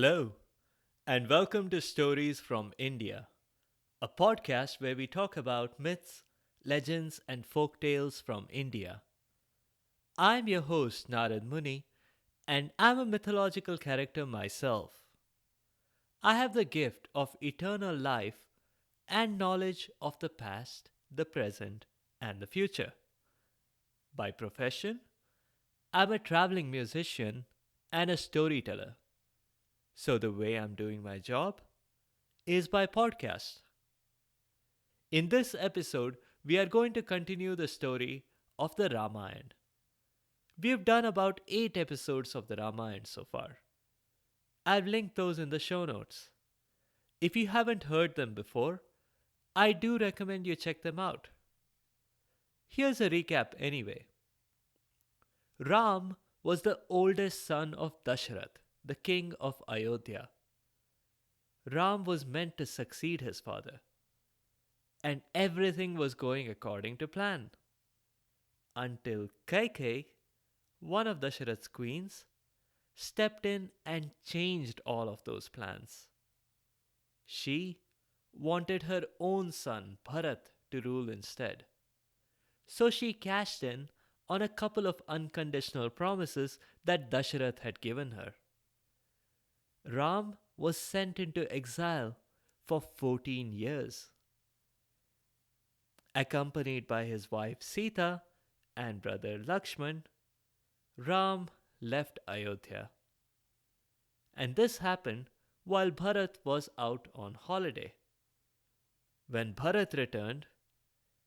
Hello, and welcome to Stories from India, a podcast where we talk about myths, legends, and folk tales from India. I'm your host, Narad Muni, and I'm a mythological character myself. I have the gift of eternal life and knowledge of the past, the present, and the future. By profession, I'm a traveling musician and a storyteller. So the way I'm doing my job is by podcast. In this episode, we are going to continue the story of the Ramayana. We've done about 8 episodes of the Ramayana so far. I've linked those in the show notes. If you haven't heard them before, I do recommend you check them out. Here's a recap anyway. Ram was the oldest son of Dasharath, the king of Ayodhya. Ram was meant to succeed his father, and everything was going according to plan. Until Kaikeyi, one of Dasharath's queens, stepped in and changed all of those plans. She wanted her own son, Bharat, to rule instead. So she cashed in on a couple of unconditional promises that Dasharath had given her. Ram was sent into exile for 14 years. Accompanied by his wife Sita and brother Lakshman, Ram left Ayodhya. And this happened while Bharat was out on holiday. When Bharat returned,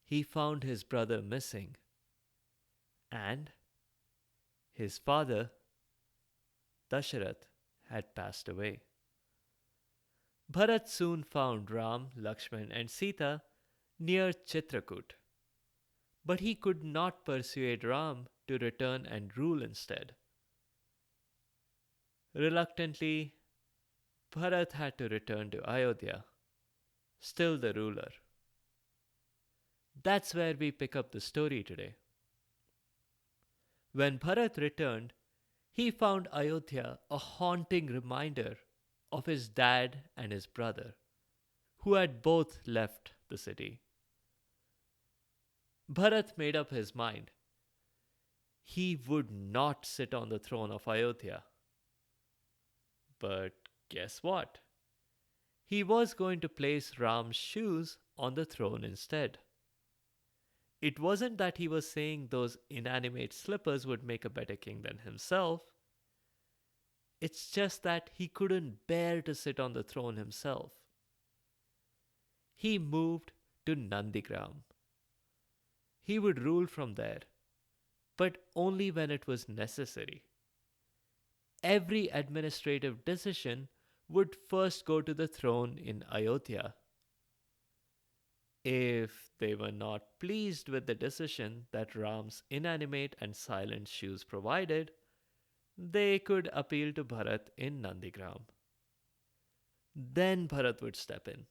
he found his brother missing, and his father, Dasharath, had passed away. Bharat soon found Ram, Lakshman, and Sita near Chitrakoot, but he could not persuade Ram to return and rule instead. Reluctantly, Bharat had to return to Ayodhya, still the ruler. That's where we pick up the story today. When Bharat returned, he found Ayodhya a haunting reminder of his dad and his brother, who had both left the city. Bharat made up his mind. He would not sit on the throne of Ayodhya. But guess what? He was going to place Ram's shoes on the throne instead. It wasn't that he was saying those inanimate slippers would make a better king than himself. It's just that he couldn't bear to sit on the throne himself. He moved to Nandigram. He would rule from there, but only when it was necessary. Every administrative decision would first go to the throne in Ayodhya. If they were not pleased with the decision that Ram's inanimate and silent shoes provided, they could appeal to Bharat in Nandigram. Then Bharat would step in,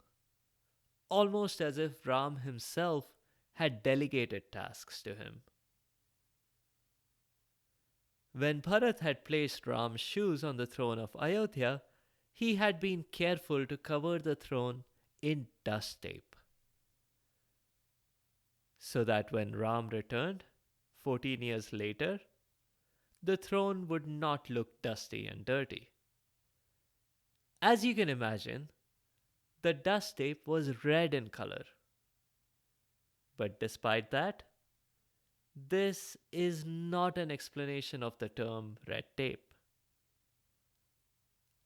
almost as if Ram himself had delegated tasks to him. When Bharat had placed Ram's shoes on the throne of Ayodhya, he had been careful to cover the throne in dust tape, so that when Ram returned, 14 years later, the throne would not look dusty and dirty. As you can imagine, the dust tape was red in color. But despite that, this is not an explanation of the term red tape.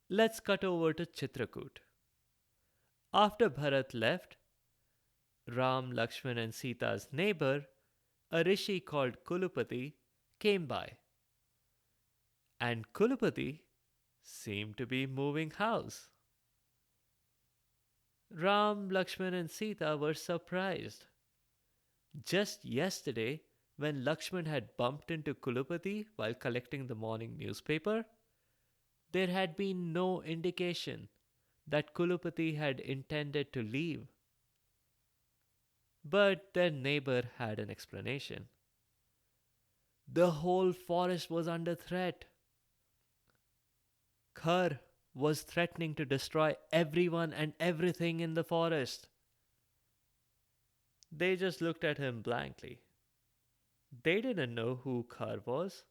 Let's cut over to Chitrakoot. After Bharat left, Ram, Lakshman, and Sita's neighbor, a rishi called Kulupati, came by. And Kulupati seemed to be moving house. Ram, Lakshman, and Sita were surprised. Just yesterday, when Lakshman had bumped into Kulupati while collecting the morning newspaper, there had been no indication that Kulupati had intended to leave. But their neighbor had an explanation. The whole forest was under threat. Khar was threatening to destroy everyone and everything in the forest. They just looked at him blankly. They didn't know who Khar was.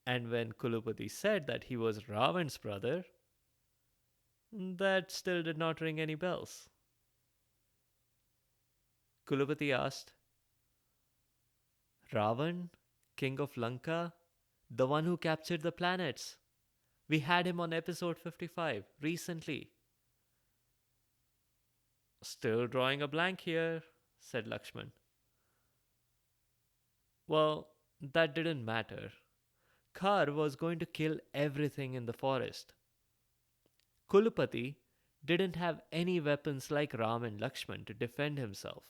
And when Kulupati said that he was Ravan's brother, that still did not ring any bells. Kulupati asked, Ravan, king of Lanka, the one who captured the planets. We had him on episode 55 recently. Still drawing a blank here, said Lakshman. Well, that didn't matter. Khar was going to kill everything in the forest. Kulupati didn't have any weapons like Ram and Lakshman to defend himself.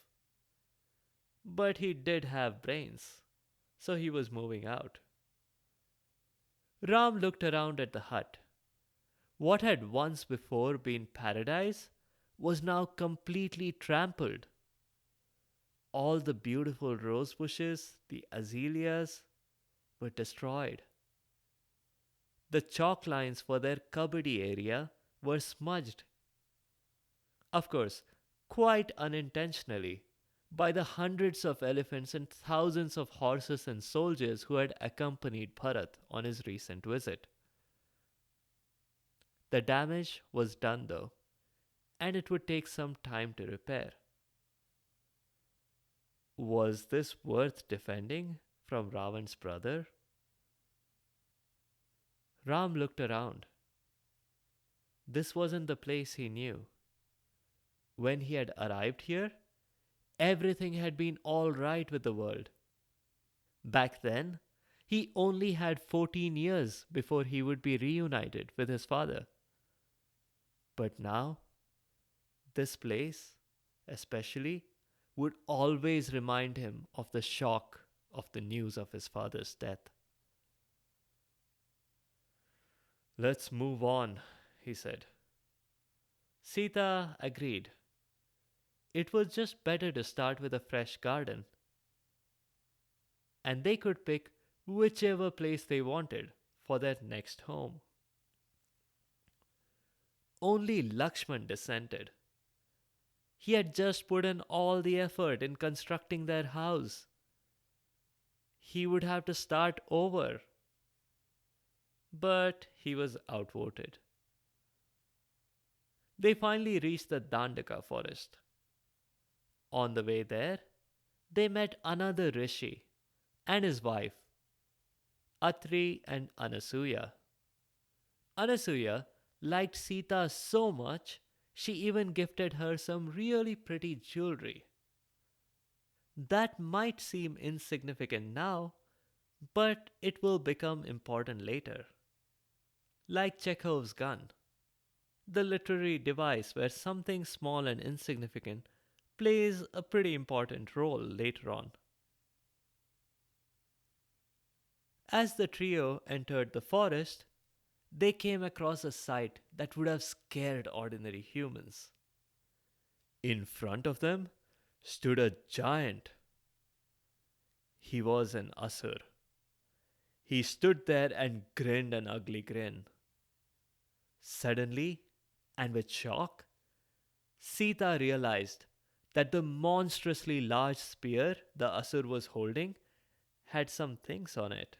But he did have brains, so he was moving out. Ram looked around at the hut. What had once before been paradise was now completely trampled. All the beautiful rose bushes, the azaleas, were destroyed. The chalk lines for their kabaddi area were smudged. Of course, quite unintentionally, by the hundreds of elephants and thousands of horses and soldiers who had accompanied Bharat on his recent visit. The damage was done though, and it would take some time to repair. Was this worth defending from Ravan's brother? Ram looked around. This wasn't the place he knew. When he had arrived here, everything had been all right with the world. Back then, he only had 14 years before he would be reunited with his father. But now, this place, especially, would always remind him of the shock of the news of his father's death. Let's move on, he said. Sita agreed. It was just better to start with a fresh garden. And they could pick whichever place they wanted for their next home. Only Lakshman dissented. He had just put in all the effort in constructing their house. He would have to start over. But he was outvoted. They finally reached the Dandaka forest. On the way there, they met another rishi and his wife, Atri and Anasuya. Anasuya liked Sita so much, she even gifted her some really pretty jewelry. That might seem insignificant now, but it will become important later. Like Chekhov's gun, the literary device where something small and insignificant plays a pretty important role later on. As the trio entered the forest, they came across a sight that would have scared ordinary humans. In front of them stood a giant. He was an asur. He stood there and grinned an ugly grin. Suddenly, and with shock, Sita realized that the monstrously large spear the asur was holding had some things on it.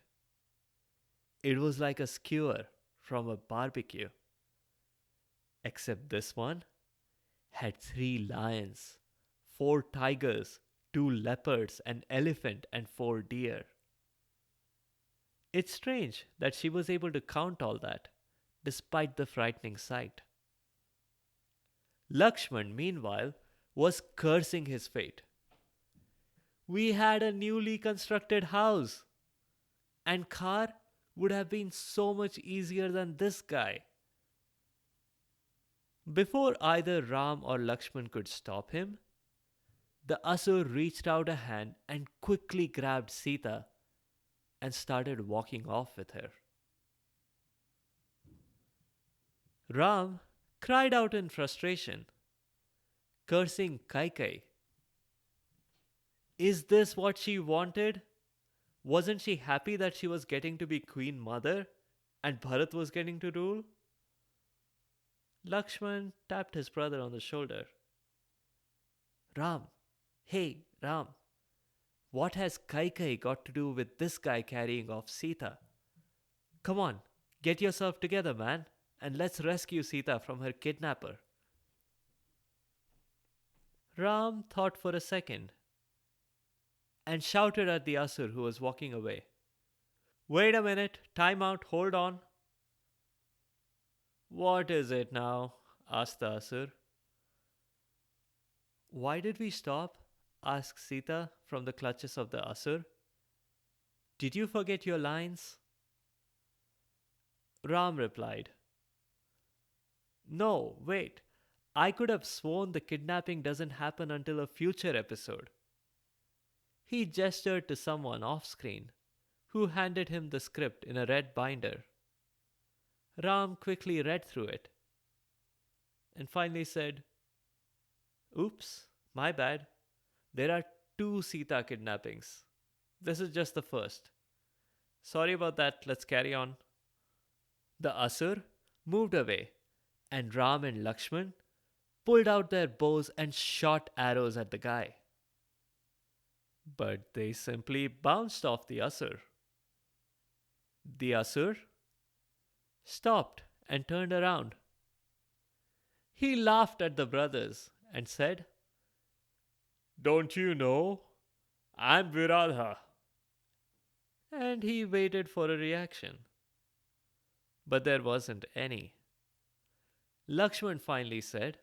It was like a skewer from a barbecue. Except this one had 3 lions, 4 tigers, 2 leopards, an elephant, and 4 deer. It's strange that she was able to count all that, despite the frightening sight. Lakshman, meanwhile, was cursing his fate. We had a newly constructed house, and Khar would have been so much easier than this guy. Before either Ram or Lakshman could stop him, the Asur reached out a hand and quickly grabbed Sita and started walking off with her. Ram cried out in frustration, cursing Kaikai. Is this what she wanted? Wasn't she happy that she was getting to be Queen Mother and Bharat was getting to rule? Lakshman tapped his brother on the shoulder. Ram, hey, Ram, what has Kaikai got to do with this guy carrying off Sita? Come on, get yourself together, man, and let's rescue Sita from her kidnapper. Ram thought for a second and shouted at the Asur who was walking away. Wait a minute, time out, hold on. What is it now? Asked the Asur. Why did we stop? Asked Sita from the clutches of the Asur. Did you forget your lines? Ram replied, No, wait. I could have sworn the kidnapping doesn't happen until a future episode. He gestured to someone off screen, who handed him the script in a red binder. Ram quickly read through it and finally said, Oops, my bad. There are two Sita kidnappings. This is just the first. Sorry about that, let's carry on. The Asur moved away, and Ram and Lakshman pulled out their bows and shot arrows at the guy. But they simply bounced off the Asur. The Asur stopped and turned around. He laughed at the brothers and said, Don't you know? I'm Viradha. And he waited for a reaction. But there wasn't any. Lakshman finally said,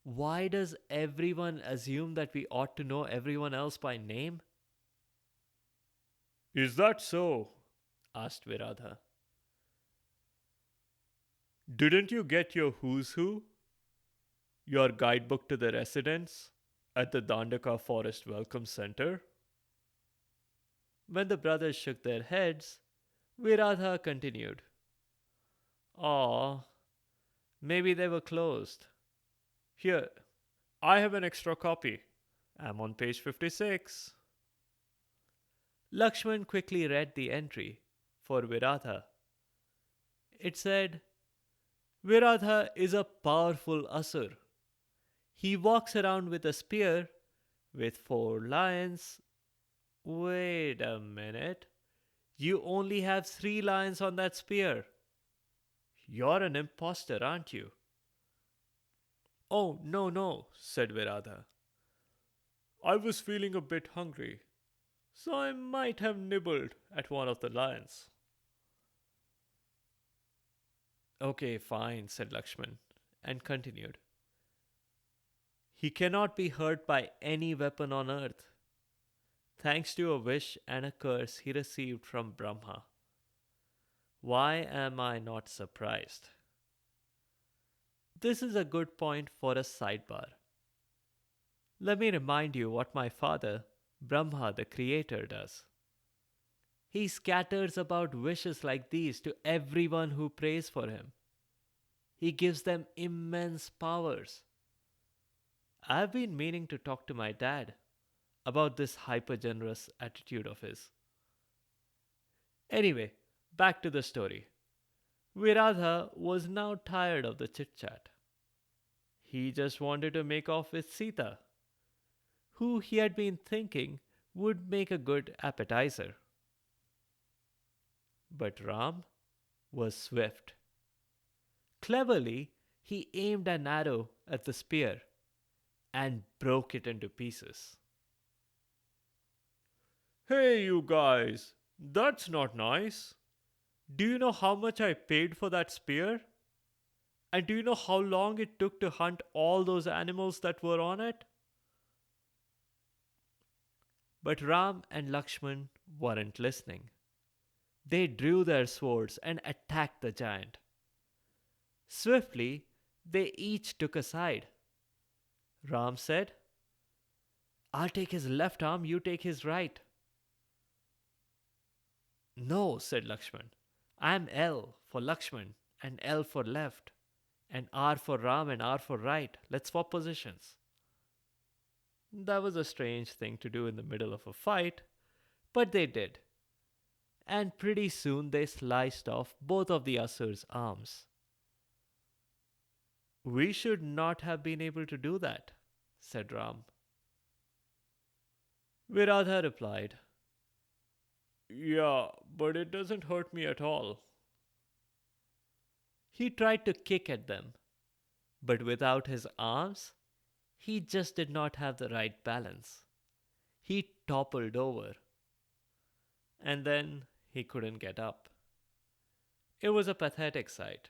Why does everyone assume that we ought to know everyone else by name? Is that so? Asked Viradha. Didn't you get your who's who? Your guidebook to the residents at the Dandaka Forest Welcome Center? When the brothers shook their heads, Viradha continued. Aw, maybe they were closed. Here, I have an extra copy. I'm on page 56. Lakshman quickly read the entry for Viradha. It said, Viradha is a powerful Asur. He walks around with a spear with 4 lions. Wait a minute. You only have 3 lions on that spear. You're an impostor, aren't you? Oh, no, said Viradha. I was feeling a bit hungry, so I might have nibbled at one of the lions. Okay, fine, said Lakshman, and continued. He cannot be hurt by any weapon on earth, thanks to a wish and a curse he received from Brahma. Why am I not surprised? This is a good point for a sidebar. Let me remind you what my father, Brahma the Creator, does. He scatters about wishes like these to everyone who prays for him. He gives them immense powers. I've been meaning to talk to my dad about this hyper-generous attitude of his. Anyway, back to the story. Viradha was now tired of the chit-chat. He just wanted to make off with Sita, who he had been thinking would make a good appetizer. But Ram was swift. Cleverly, he aimed an arrow at the spear and broke it into pieces. Hey, you guys, that's not nice. Do you know how much I paid for that spear? And do you know how long it took to hunt all those animals that were on it? But Ram and Lakshman weren't listening. They drew their swords and attacked the giant. Swiftly, they each took a side. Ram said, I'll take his left arm, you take his right. No, said Lakshman. I'm L for Lakshman and L for left, and R for Ram and R for right. Let's swap positions. That was a strange thing to do in the middle of a fight, but they did. And pretty soon they sliced off both of the Asur's arms. We should not have been able to do that, said Ram. Viradha replied, Yeah, but it doesn't hurt me at all. He tried to kick at them, but without his arms, he just did not have the right balance. He toppled over, and then he couldn't get up. It was a pathetic sight.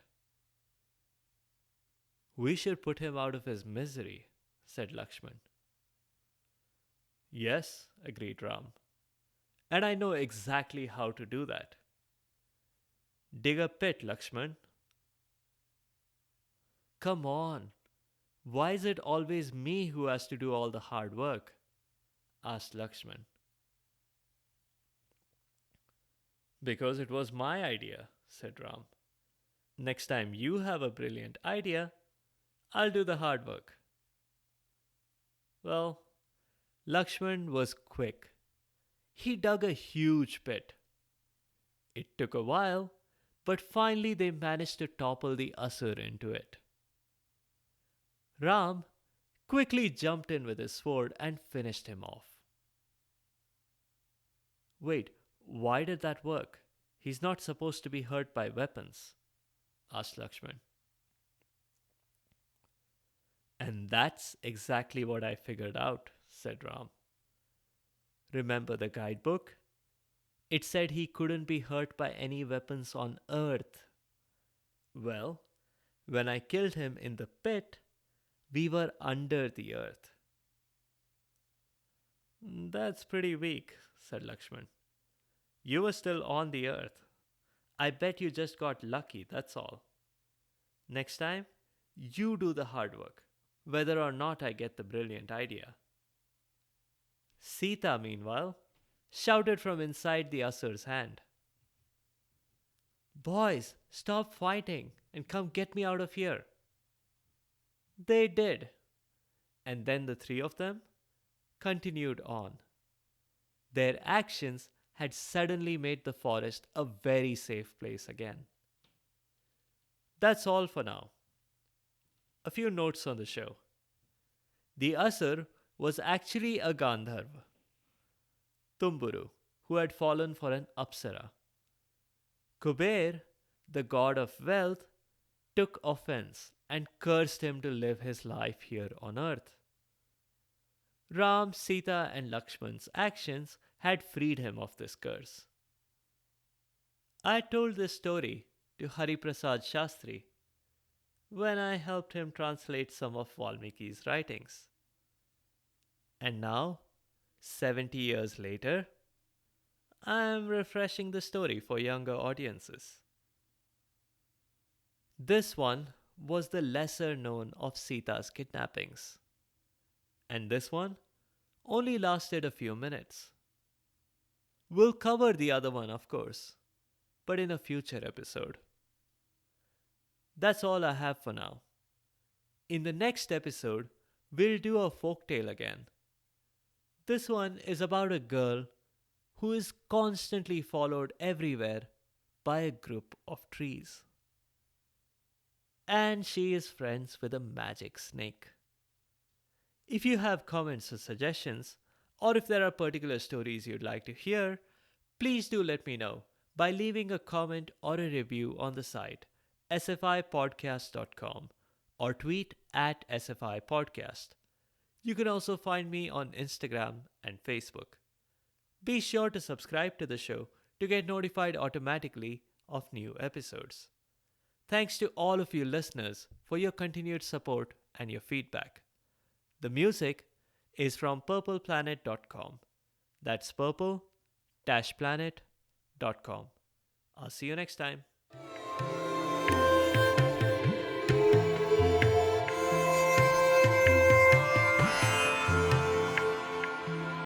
We should put him out of his misery, said Lakshman. Yes, agreed Ram, and I know exactly how to do that. Dig a pit, Lakshman. Come on, why is it always me who has to do all the hard work? Asked Lakshman. Because it was my idea, said Ram. Next time you have a brilliant idea, I'll do the hard work. Well, Lakshman was quick. He dug a huge pit. It took a while, but finally they managed to topple the Asur into it. Ram quickly jumped in with his sword and finished him off. Wait, why did that work? He's not supposed to be hurt by weapons, asked Lakshman. And that's exactly what I figured out, said Ram. Remember the guidebook? It said he couldn't be hurt by any weapons on earth. Well, when I killed him in the pit, we were under the earth. That's pretty weak, said Lakshman. You were still on the earth. I bet you just got lucky, that's all. Next time, you do the hard work, whether or not I get the brilliant idea. Sita, meanwhile, shouted from inside the Asur's hand. Boys, stop fighting and come get me out of here. They did, and then the three of them continued on. Their actions had suddenly made the forest a very safe place again. That's all for now. A few notes on the show. The Asur was actually a Gandharva, Tumburu, who had fallen for an Apsara. Kuber, the god of wealth, took offense and cursed him to live his life here on earth. Ram, Sita, and Lakshman's actions had freed him of this curse. I told this story to Hari Prasad Shastri when I helped him translate some of Valmiki's writings. And now, 70 years later, I am refreshing the story for younger audiences. This one was the lesser known of Sita's kidnappings. And this one only lasted a few minutes. We'll cover the other one, of course, but in a future episode. That's all I have for now. In the next episode, we'll do a folktale again. This one is about a girl who is constantly followed everywhere by a group of trees. And she is friends with a magic snake. If you have comments or suggestions, or if there are particular stories you'd like to hear, please do let me know by leaving a comment or a review on the site sfipodcast.com or tweet at sfipodcast. You can also find me on Instagram and Facebook. Be sure to subscribe to the show to get notified automatically of new episodes. Thanks to all of you listeners for your continued support and your feedback. The music is from purpleplanet.com. That's purple-planet.com. I'll see you next time.